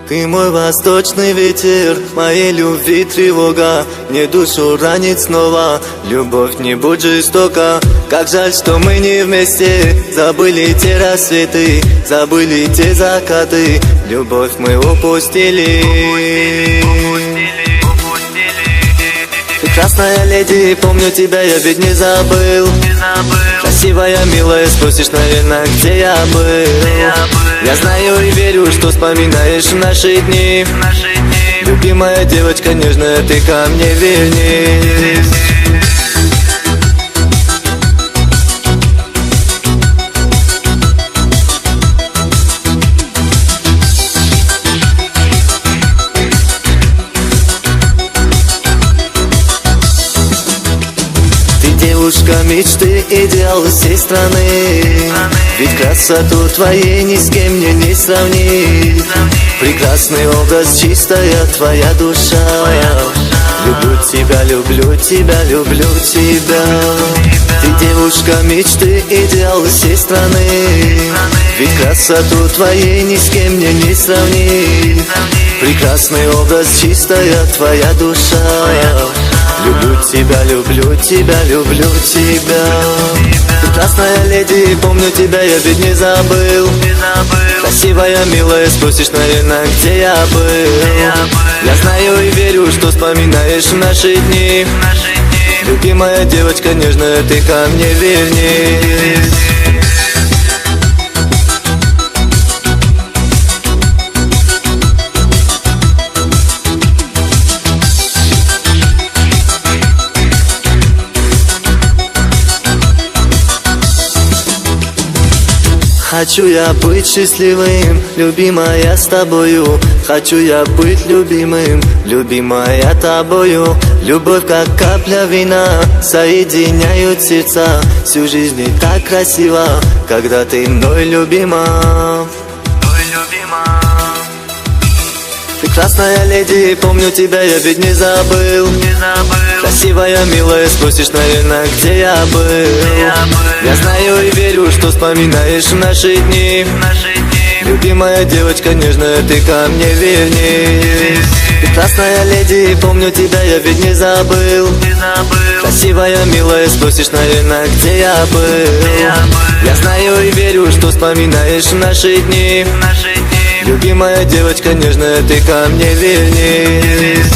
Ты мой восточный ветер, моей любви тревога. Мне душу ранит снова, любовь не будь жестока. Как жаль, что мы не вместе. Забыли те рассветы, забыли те закаты. Любовь мы упустили. Прекрасная леди, помню тебя, я ведь не забыл. Красивая, милая, спросишь, наверное, где я был. Я знаю и верю, что вспоминаешь наши дни. Любимая девочка нежная, ты ко мне вернись. Девушка мечты, идеал всей страны. Ведь красоту твоей ни с кем мне не сравнить. Прекрасный образ, чистая твоя душа. Люблю тебя, люблю тебя, люблю тебя. Ты девушка мечты, идеал всей страны. Ведь красоту твоей ни с кем мне не сравнить. Прекрасный образ, чистая твоя душа. Люблю тебя, люблю тебя, люблю тебя. Прекрасная леди, помню тебя, я ведь не забыл. Красивая, милая, спросишь, наверное, где я был. Я знаю и верю, что вспоминаешь наши дни. Любимая девочка нежная, ты ко мне вернись. Хочу я быть счастливым, любимая, с тобою. Хочу я быть любимым, любимая, тобою. Любовь, как капля вина, соединяют сердца. Всю жизнь не так красиво, когда ты мной любима. Прекрасная леди, помню тебя, я ведь не забыл. Красивая, милая, спросишь, наверное, где я был. Я знаю и верю, что вспоминаешь наши дни. Любимая девочка нежная, ты ко мне вернись. Прекрасная леди, помню тебя, я ведь не забыл. Красивая, милая, спросишь, наверное, где я был. Я знаю и верю, что вспоминаешь наши дни. Любимая девочка нежная, ты ко мне вернись.